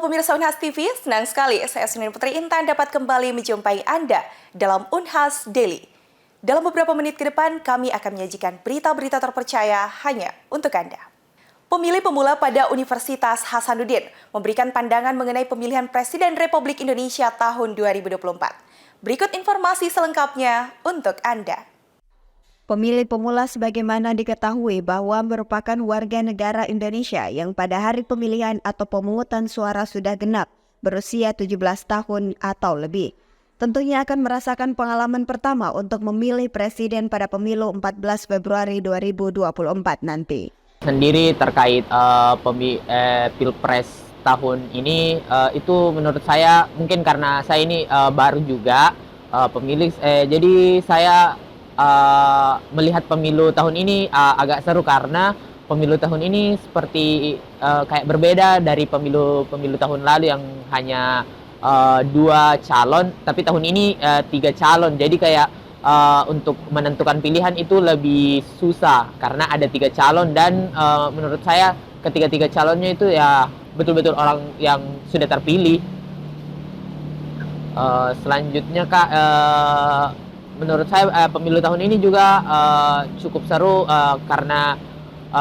Halo pemirsa Unhas TV, senang sekali saya Sunin Putri Intan dapat kembali menjumpai Anda dalam Unhas Daily. Dalam beberapa menit ke depan, kami akan menyajikan berita-berita terpercaya hanya untuk Anda. Pemilih pemula pada Universitas Hasanuddin memberikan pandangan mengenai pemilihan Presiden Republik Indonesia tahun 2024. Berikut informasi selengkapnya untuk Anda. Pemilih pemula sebagaimana diketahui bahwa merupakan warga negara Indonesia yang pada hari pemilihan atau pemungutan suara sudah genap berusia 17 tahun atau lebih. Tentunya akan merasakan pengalaman pertama untuk memilih presiden pada pemilu 14 Februari 2024 nanti. Sendiri terkait Pilpres tahun ini itu menurut saya mungkin karena saya ini baru juga pemilih, jadi saya melihat pemilu tahun ini agak seru karena pemilu tahun ini seperti kayak berbeda dari pemilu tahun lalu yang hanya 2 calon, tapi tahun ini 3 calon. Jadi kayak untuk menentukan pilihan itu lebih susah karena ada 3 calon dan menurut saya ketiga calonnya itu ya betul-betul orang yang sudah terpilih. Selanjutnya Kak, menurut saya pemilu tahun ini juga cukup seru karena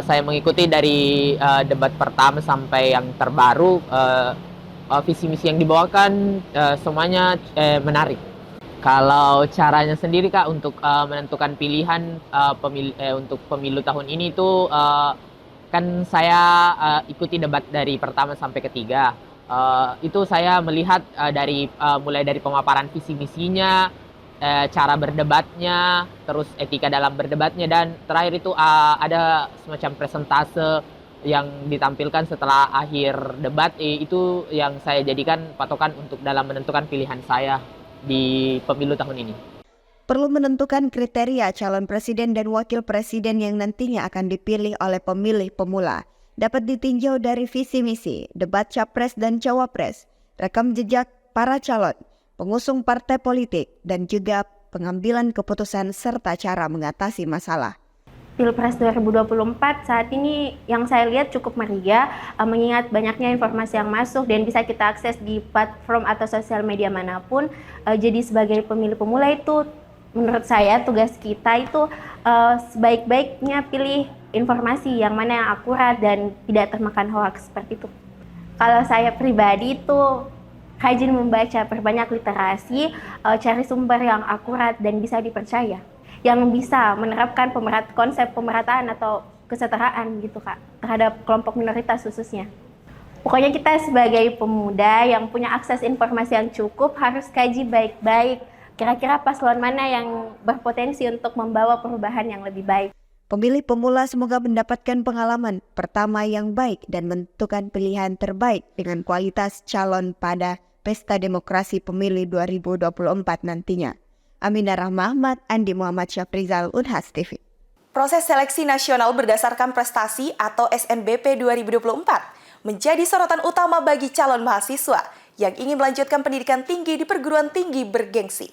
saya mengikuti dari debat pertama sampai yang terbaru. Visi misi yang dibawakan semuanya menarik. Kalau caranya sendiri Kak untuk menentukan pilihan untuk pemilu tahun ini itu kan saya ikuti debat dari pertama sampai ketiga. Itu saya melihat mulai dari pemaparan visi misinya, cara berdebatnya, terus etika dalam berdebatnya, dan terakhir itu ada semacam presentase yang ditampilkan setelah akhir debat. Itu yang saya jadikan patokan untuk dalam menentukan pilihan saya di pemilu tahun ini. Perlu menentukan kriteria calon presiden dan wakil presiden yang nantinya akan dipilih oleh pemilih pemula. Dapat ditinjau dari visi misi, debat capres dan cawapres, rekam jejak para calon, pengusung partai politik, dan juga pengambilan keputusan serta cara mengatasi masalah. Pilpres 2024 saat ini yang saya lihat cukup meriah, mengingat banyaknya informasi yang masuk dan bisa kita akses di platform atau sosial media manapun. Jadi sebagai pemilih pemula itu menurut saya tugas kita itu sebaik-baiknya pilih informasi yang mana yang akurat dan tidak termakan hoaks seperti itu. Kalau saya pribadi itu rajin membaca, perbanyak literasi, cari sumber yang akurat dan bisa dipercaya, yang bisa menerapkan konsep pemerataan atau kesetaraan gitu Kak, terhadap kelompok minoritas khususnya. Pokoknya kita sebagai pemuda yang punya akses informasi yang cukup harus kaji baik-baik kira-kira paslon mana yang berpotensi untuk membawa perubahan yang lebih baik. Pemilih pemula semoga mendapatkan pengalaman pertama yang baik dan menentukan pilihan terbaik dengan kualitas calon pada Pesta Demokrasi Pemilu 2024 nantinya. Aminah Rahma Ahmad, Andi Muhammad Syafrizal, Unhas TV. Proses seleksi nasional berdasarkan prestasi atau SNBP 2024 menjadi sorotan utama bagi calon mahasiswa yang ingin melanjutkan pendidikan tinggi di perguruan tinggi bergengsi.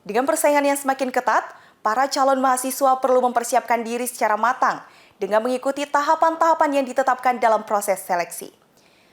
Dengan persaingan yang semakin ketat, para calon mahasiswa perlu mempersiapkan diri secara matang dengan mengikuti tahapan-tahapan yang ditetapkan dalam proses seleksi.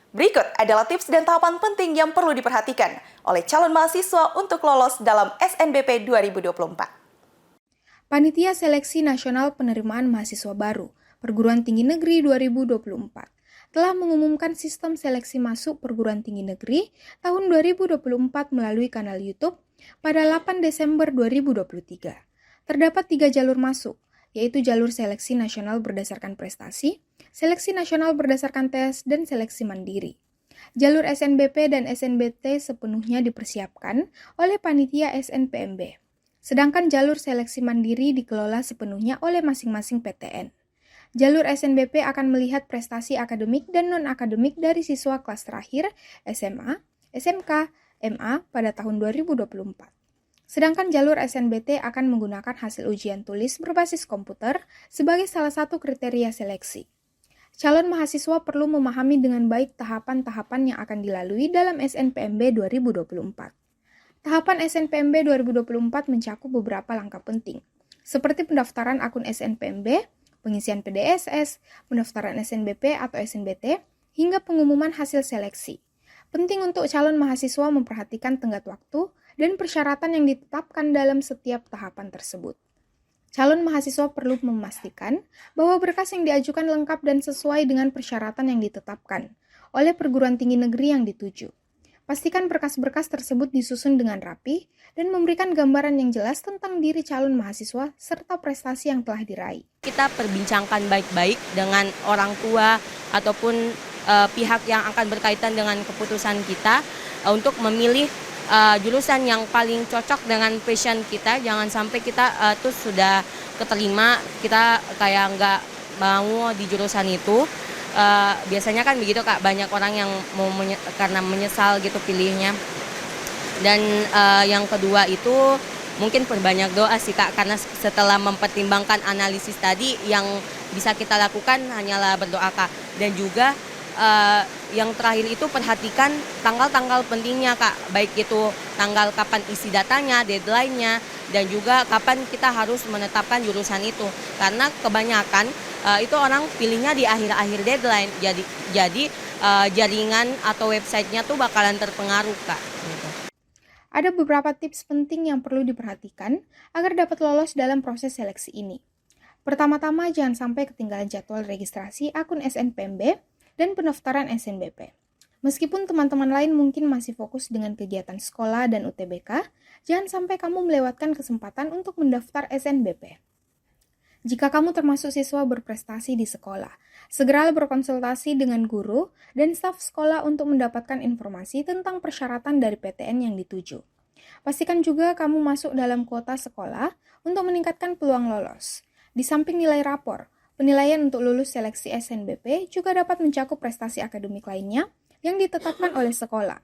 Berikut adalah tips dan tahapan penting yang perlu diperhatikan oleh calon mahasiswa untuk lolos dalam SNBP 2024. Panitia Seleksi Nasional Penerimaan Mahasiswa Baru Perguruan Tinggi Negeri 2024 telah mengumumkan sistem seleksi masuk perguruan tinggi negeri tahun 2024 melalui kanal YouTube pada 8 Desember 2023. Terdapat 3 jalur masuk, yaitu jalur seleksi nasional berdasarkan prestasi, seleksi nasional berdasarkan tes, dan seleksi mandiri. Jalur SNBP dan SNBT sepenuhnya dipersiapkan oleh panitia SNPMB. Sedangkan jalur seleksi mandiri dikelola sepenuhnya oleh masing-masing PTN. Jalur SNBP akan melihat prestasi akademik dan non-akademik dari siswa kelas terakhir SMA, SMK, MA pada tahun 2024. Sedangkan jalur SNBT akan menggunakan hasil ujian tulis berbasis komputer sebagai salah satu kriteria seleksi. Calon mahasiswa perlu memahami dengan baik tahapan-tahapan yang akan dilalui dalam SNPMB 2024. Tahapan SNPMB 2024 mencakup beberapa langkah penting, seperti pendaftaran akun SNPMB, pengisian PDSS, pendaftaran SNBP atau SNBT, hingga pengumuman hasil seleksi. Penting untuk calon mahasiswa memperhatikan tenggat waktu dan persyaratan yang ditetapkan dalam setiap tahapan tersebut. Calon mahasiswa perlu memastikan bahwa berkas yang diajukan lengkap dan sesuai dengan persyaratan yang ditetapkan oleh perguruan tinggi negeri yang dituju. Pastikan berkas-berkas tersebut disusun dengan rapi dan memberikan gambaran yang jelas tentang diri calon mahasiswa serta prestasi yang telah diraih. Kita perbincangkan baik-baik dengan orang tua ataupun pihak yang akan berkaitan dengan keputusan kita untuk memilih jurusan yang paling cocok dengan passion kita. Jangan sampai kita tuh sudah keterima, kita kayak nggak mau di jurusan itu. Biasanya kan begitu Kak, banyak orang yang mau karena menyesal gitu pilihnya. Dan yang kedua itu mungkin perbanyak doa sih Kak, karena setelah mempertimbangkan analisis tadi yang bisa kita lakukan hanyalah berdoa Kak. Dan juga yang terakhir itu perhatikan tanggal-tanggal pentingnya Kak, baik itu tanggal kapan isi datanya, deadline-nya, dan juga kapan kita harus menetapkan jurusan itu. Karena kebanyakan itu orang pilihnya di akhir-akhir deadline, jadi jaringan atau websitenya tuh bakalan terpengaruh Kak. Gitu. Ada beberapa tips penting yang perlu diperhatikan agar dapat lolos dalam proses seleksi ini. Pertama-tama, jangan sampai ketinggalan jadwal registrasi akun SNPMB dan pendaftaran SNBP. Meskipun teman-teman lain mungkin masih fokus dengan kegiatan sekolah dan UTBK, jangan sampai kamu melewatkan kesempatan untuk mendaftar SNBP. Jika kamu termasuk siswa berprestasi di sekolah, segeralah berkonsultasi dengan guru dan staf sekolah untuk mendapatkan informasi tentang persyaratan dari PTN yang dituju. Pastikan juga kamu masuk dalam kuota sekolah untuk meningkatkan peluang lolos. Di samping nilai rapor, penilaian untuk lulus seleksi SNBP juga dapat mencakup prestasi akademik lainnya yang ditetapkan oleh sekolah.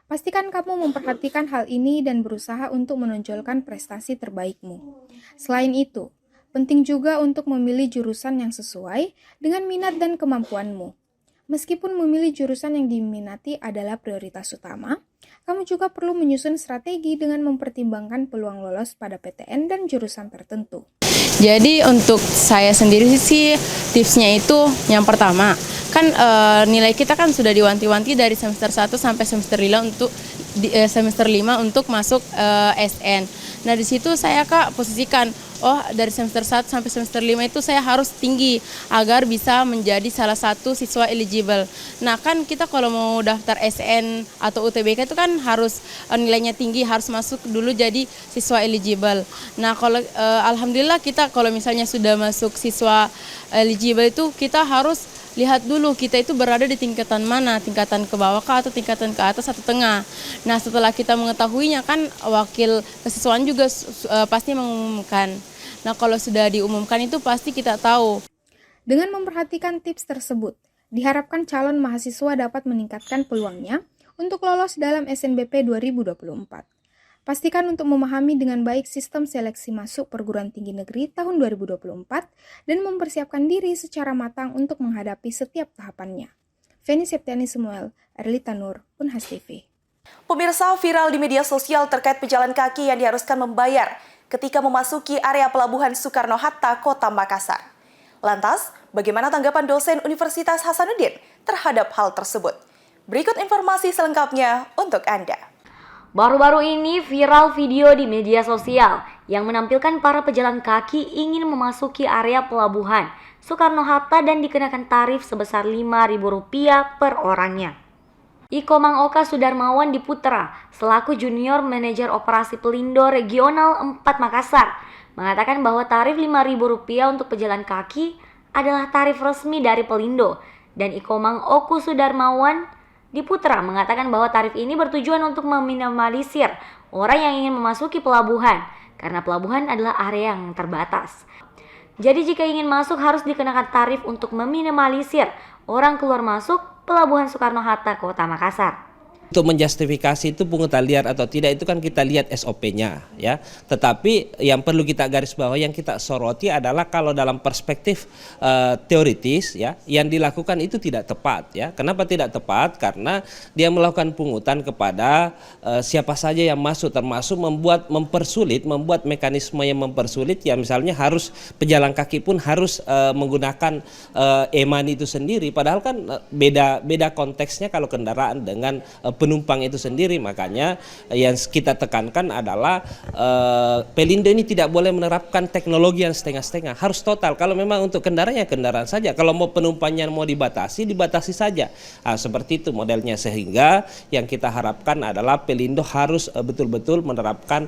Pastikan kamu memperhatikan hal ini dan berusaha untuk menonjolkan prestasi terbaikmu. Selain itu, penting juga untuk memilih jurusan yang sesuai dengan minat dan kemampuanmu. Meskipun memilih jurusan yang diminati adalah prioritas utama, kamu juga perlu menyusun strategi dengan mempertimbangkan peluang lolos pada PTN dan jurusan tertentu. Jadi untuk saya sendiri sih tipsnya itu yang pertama, kan nilai kita kan sudah diwanti-wanti dari semester 1 sampai semester 5 untuk masuk SN. Nah di situ saya Kak posisikan, dari semester 1 sampai semester 5 itu saya harus tinggi agar bisa menjadi salah satu siswa eligible. Nah kan kita kalau mau daftar SN atau UTBK itu kan harus nilainya tinggi, harus masuk dulu jadi siswa eligible. Nah kalau alhamdulillah kita kalau misalnya sudah masuk siswa eligible itu kita harus lihat dulu kita itu berada di tingkatan mana, tingkatan ke bawah kah atau tingkatan ke atas atau tengah. Nah setelah kita mengetahuinya kan wakil kesiswaan juga pasti mengumumkan. Nah kalau sudah diumumkan itu pasti kita tahu. Dengan memperhatikan tips tersebut, diharapkan calon mahasiswa dapat meningkatkan peluangnya untuk lolos dalam SNBP 2024. Pastikan untuk memahami dengan baik sistem seleksi masuk perguruan tinggi negeri tahun 2024 dan mempersiapkan diri secara matang untuk menghadapi setiap tahapannya. Feni Septiani Samuel, Erlita Nur, Unhas TV. Pemirsa, viral di media sosial terkait pejalan kaki yang diharuskan membayar ketika memasuki area Pelabuhan Soekarno-Hatta, Kota Makassar. Lantas, bagaimana tanggapan dosen Universitas Hasanuddin terhadap hal tersebut? Berikut informasi selengkapnya untuk Anda. Baru-baru ini viral video di media sosial yang menampilkan para pejalan kaki ingin memasuki area Pelabuhan Soekarno-Hatta dan dikenakan tarif sebesar Rp5.000 per orangnya. Iko Mang Oka Sudarmawan Diputra, selaku Junior Manajer Operasi Pelindo Regional 4 Makassar, mengatakan bahwa tarif Rp5.000 untuk pejalan kaki adalah tarif resmi dari Pelindo, dan Iko Mang Oku Sudarmawan Diputra mengatakan bahwa tarif ini bertujuan untuk meminimalisir orang yang ingin memasuki pelabuhan, karena pelabuhan adalah area yang terbatas. Jadi jika ingin masuk harus dikenakan tarif untuk meminimalisir orang keluar masuk Pelabuhan Soekarno-Hatta, Kota Makassar. Untuk menjustifikasi itu pungutan liar atau tidak itu kan kita lihat SOP-nya ya. Tetapi yang perlu kita garis bawahi, yang kita soroti adalah kalau dalam perspektif teoritis ya, yang dilakukan itu tidak tepat ya. Kenapa tidak tepat? Karena dia melakukan pungutan kepada siapa saja yang masuk, termasuk membuat mekanisme yang mempersulit ya, misalnya harus pejalan kaki pun harus menggunakan e-money itu sendiri, padahal kan beda konteksnya kalau kendaraan dengan penumpang itu sendiri. Makanya yang kita tekankan adalah Pelindo ini tidak boleh menerapkan teknologi yang setengah-setengah, harus total. Kalau memang untuk kendaraan ya kendaraan saja, kalau mau penumpangnya mau dibatasi saja. Seperti itu modelnya, sehingga yang kita harapkan adalah Pelindo harus betul-betul menerapkan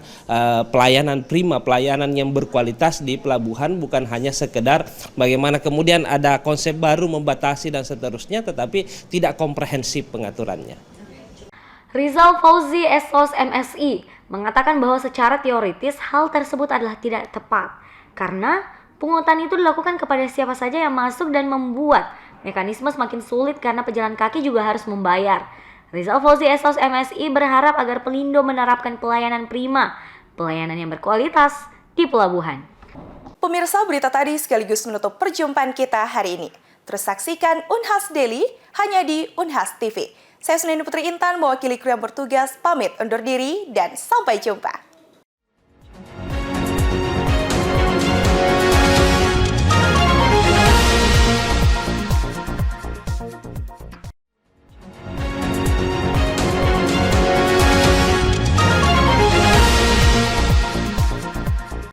pelayanan prima, pelayanan yang berkualitas di pelabuhan, bukan hanya sekedar bagaimana kemudian ada konsep baru membatasi dan seterusnya, tetapi tidak komprehensif pengaturannya. Rizal Fauzi, Esos MSI, mengatakan bahwa secara teoritis hal tersebut adalah tidak tepat karena pungutan itu dilakukan kepada siapa saja yang masuk dan membuat mekanisme semakin sulit karena pejalan kaki juga harus membayar. Rizal Fauzi, Esos MSI berharap agar Pelindo menerapkan pelayanan prima, pelayanan yang berkualitas di pelabuhan. Pemirsa, berita tadi sekaligus menutup perjumpaan kita hari ini. Terus saksikan Unhas Daily hanya di Unhas TV. Saya Suneni Putri Intan, mewakili kru yang bertugas, pamit undur diri dan sampai jumpa.